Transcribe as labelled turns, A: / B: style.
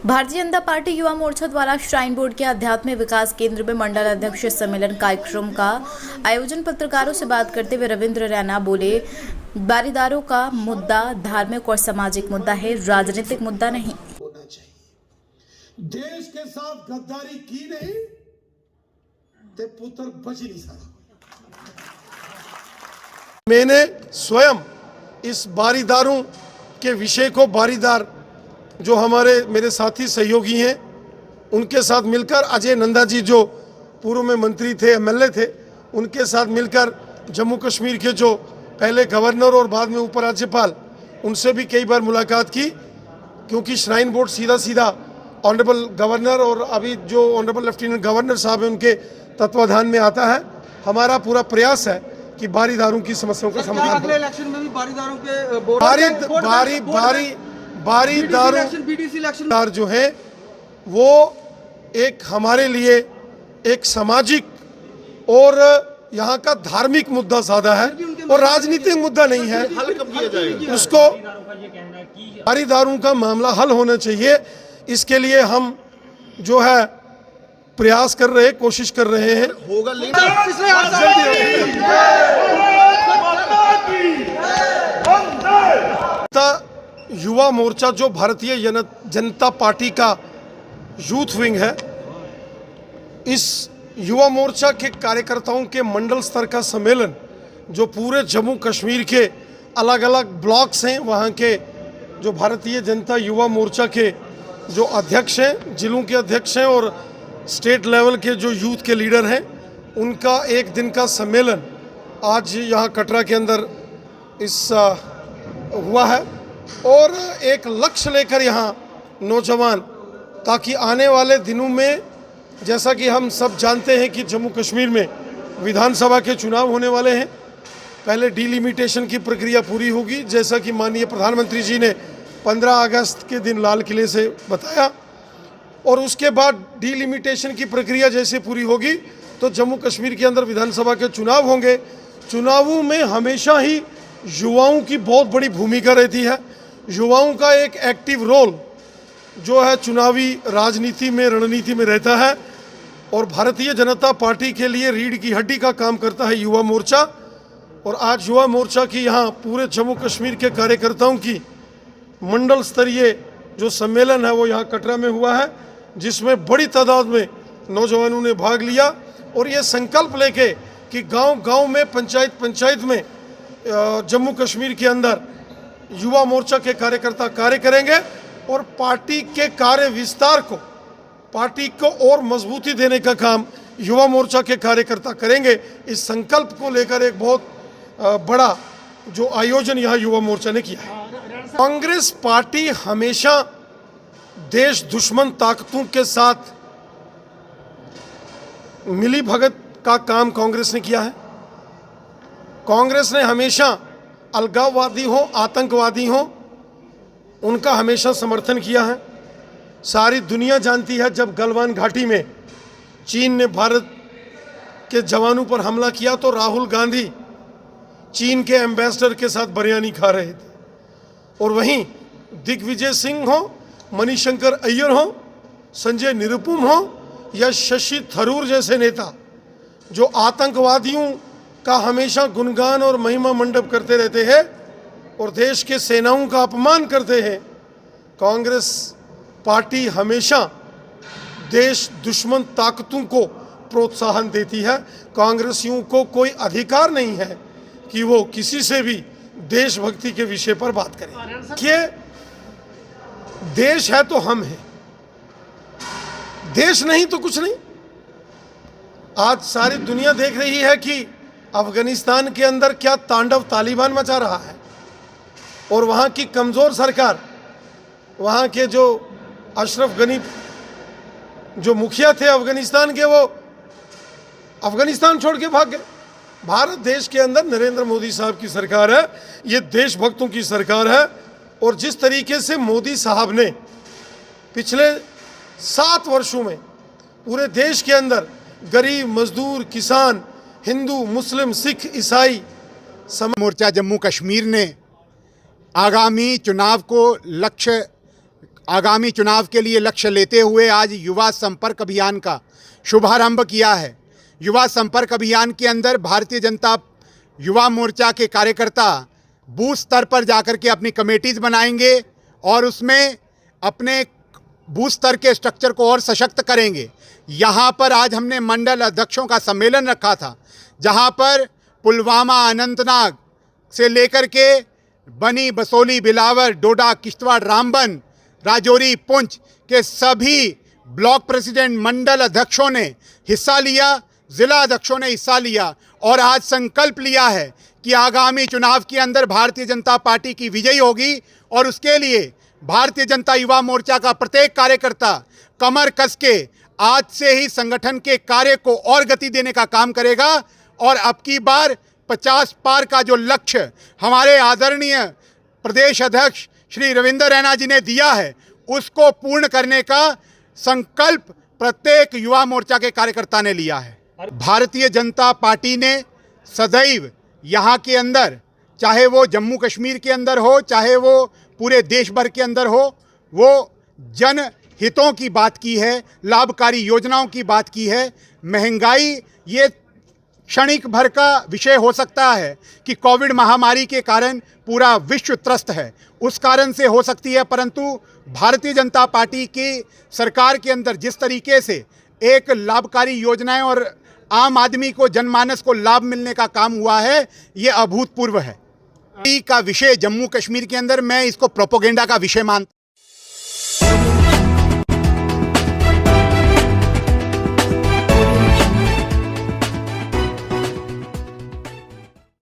A: Bharatiya Janata party Yuva Morcha द्वारा shrine board के आध्यात्मिक विकास केंद्र में मंडल अध्यक्ष सम्मेलन कार्यक्रम का आयोजन। पत्रकारों से बात करते हुए रविंद्र रैना बोले, बारीदारों का मुद्दा धार्मिक और सामाजिक मुद्दा है, राजनीतिक मुद्दा नहीं
B: होना चाहिए। देश के साथ गद्दारी की नहीं ते पुत्र बच नहीं सकता। मैंने स्वयं इस बारीदारों के विषय को, बारीदार जो हमारे मेरे साथी सहयोगी हैं, उनके साथ मिलकर, अजय नंदा जी जो पूर्व में मंत्री थे, एमएलए थे, उनके साथ मिलकर जम्मू कश्मीर के जो पहले गवर्नर और बाद में उपराज्यपाल, उनसे भी कई बार मुलाकात की, क्योंकि श्राइन बोर्ड सीधा ऑनरेबल गवर्नर और अभी जो ऑनरेबल लेफ्टिनेंट गवर्नर साहब हैं उनके तत्वाधान में आता है। हमारा पूरा प्रयास है कि बारीदारों की समस्याओं का समाधान।
C: अगले इलेक्शन में भी बारीदारों के
B: बारीदार जो है वो एक हमारे लिए एक सामाजिक और यहाँ का धार्मिक मुद्दा ज्यादा है और राजनीतिक मुद्दा नहीं है।
C: हल कब किया जाएगा?
B: उसको बारीदारों का मामला हल होना चाहिए। इसके लिए हम जो है प्रयास कर रहे हैं, कोशिश कर रहे हैं।
C: होगा
B: युवा मोर्चा जो भारतीय जनता पार्टी का यूथ विंग है, इस युवा मोर्चा के कार्यकर्ताओं के मंडल स्तर का सम्मेलन जो पूरे जम्मू कश्मीर के अलग अलग ब्लॉक्स हैं, वहाँ के जो भारतीय जनता युवा मोर्चा के जो अध्यक्ष हैं, जिलों के अध्यक्ष हैं और स्टेट लेवल के जो यूथ के लीडर हैं, उनका एक दिन का सम्मेलन आज यहाँ कटरा के अंदर हुआ है। और एक लक्ष्य लेकर यहाँ नौजवान, ताकि आने वाले दिनों में, जैसा कि हम सब जानते हैं कि जम्मू कश्मीर में विधानसभा के चुनाव होने वाले हैं। पहले डिलिमिटेशन की प्रक्रिया पूरी होगी, जैसा कि माननीय प्रधानमंत्री जी ने 15 अगस्त के दिन लाल किले से बताया, और उसके बाद डिलिमिटेशन की प्रक्रिया जैसे पूरी होगी तो जम्मू कश्मीर के अंदर विधानसभा के चुनाव होंगे। चुनावों में हमेशा ही युवाओं की बहुत बड़ी भूमिका रहती है। युवाओं का एक एक्टिव रोल जो है चुनावी राजनीति में, रणनीति में रहता है, और भारतीय जनता पार्टी के लिए रीढ़ की हड्डी का काम करता है युवा मोर्चा। और आज युवा मोर्चा की यहाँ पूरे जम्मू कश्मीर के कार्यकर्ताओं की मंडल स्तरीय जो सम्मेलन है वो यहाँ कटरा में हुआ है, जिसमें बड़ी तादाद में नौजवानों ने भाग लिया और ये संकल्प लेके कि गांव-गांव में, पंचायत में जम्मू कश्मीर के अंदर युवा मोर्चा के कार्यकर्ता कार्य करेंगे और पार्टी के कार्य विस्तार को, पार्टी को और मजबूती देने का काम युवा मोर्चा के कार्यकर्ता करेंगे। इस संकल्प को लेकर एक बहुत बड़ा जो आयोजन यहाँ युवा मोर्चा ने किया है। कांग्रेस पार्टी हमेशा देश दुश्मन ताकतों के साथ मिली भगत का काम कांग्रेस ने किया है। कांग्रेस ने हमेशा अलगाववादी हो, आतंकवादी हो, उनका हमेशा समर्थन किया है। सारी दुनिया जानती है जब गलवान घाटी में चीन ने भारत के जवानों पर हमला किया तो राहुल गांधी चीन के एम्बेसडर के साथ बिरयानी खा रहे थे, और वहीं दिग्विजय सिंह हो, मणिशंकर अय्यर हो, संजय निरुपम हो या शशि थरूर जैसे नेता जो आतंकवादियों का हमेशा गुणगान और महिमा मंडप करते रहते हैं और देश के सेनाओं का अपमान करते हैं, कांग्रेस पार्टी हमेशा देश दुश्मन ताकतों को प्रोत्साहन देती है। कांग्रेसियों को कोई अधिकार नहीं है कि वो किसी से भी देशभक्ति के विषय पर बात करें। कि देश है तो हम हैं, देश नहीं तो कुछ नहीं। आज सारी दुनिया देख रही है कि अफगानिस्तान के अंदर क्या तांडव तालिबान मचा रहा है, और वहाँ की कमज़ोर सरकार, वहाँ के जो अशरफ गनी जो मुखिया थे अफगानिस्तान के, वो अफगानिस्तान छोड़ के भाग गए। भारत देश के अंदर नरेंद्र मोदी साहब की सरकार है, ये देशभक्तों की सरकार है। और जिस तरीके से मोदी साहब ने पिछले 7 वर्षों में पूरे देश के अंदर गरीब, मजदूर, किसान, हिंदू, मुस्लिम, सिख, ईसाई
D: मोर्चा जम्मू कश्मीर ने आगामी चुनाव को लक्ष्य आगामी चुनाव के लिए लक्ष्य लेते हुए आज युवा संपर्क अभियान का शुभारंभ किया है। युवा संपर्क अभियान के अंदर भारतीय जनता युवा मोर्चा के कार्यकर्ता बूथ स्तर पर जाकर के अपनी कमेटीज़ बनाएंगे और उसमें अपने बूथ स्तर के स्ट्रक्चर को और सशक्त करेंगे। यहाँ पर आज हमने मंडल अध्यक्षों का सम्मेलन रखा था, जहाँ पर पुलवामा, अनंतनाग से लेकर के बनी, बसोली, बिलावर, डोडा, किश्तवाड़, रामबन, राजौरी, पुंछ के सभी ब्लॉक प्रेसिडेंट, मंडल अध्यक्षों ने हिस्सा लिया, ज़िला अध्यक्षों ने हिस्सा लिया और आज संकल्प लिया है कि आगामी चुनाव के अंदर भारतीय जनता पार्टी की विजयी होगी और उसके लिए भारतीय जनता युवा मोर्चा का प्रत्येक कार्यकर्ता कमर कस के आज से ही संगठन के कार्य को और गति देने का काम करेगा और अब की बार 50 पार का जो लक्ष्य हमारे आदरणीय प्रदेश अध्यक्ष श्री रविंद्र रैना जी ने दिया है, उसको पूर्ण करने का संकल्प प्रत्येक युवा मोर्चा के कार्यकर्ता ने लिया है। भारतीय जनता पार्टी ने सदैव यहाँ के अंदर, चाहे वो जम्मू कश्मीर के अंदर हो, चाहे वो पूरे देश भर के अंदर हो, वो जन हितों की बात की है, लाभकारी योजनाओं की बात की है। महंगाई ये क्षणिक भर का विषय हो सकता है कि कोविड महामारी के कारण पूरा विश्व त्रस्त है, उस कारण से हो सकती है, परंतु भारतीय जनता पार्टी की सरकार के अंदर जिस तरीके से एक लाभकारी योजनाएं और आम आदमी को, जनमानस को लाभ मिलने का काम हुआ है, ये अभूतपूर्व है। का विषय जम्मू कश्मीर के अंदर मैं इसको प्रोपोगेंडा का विषय मानता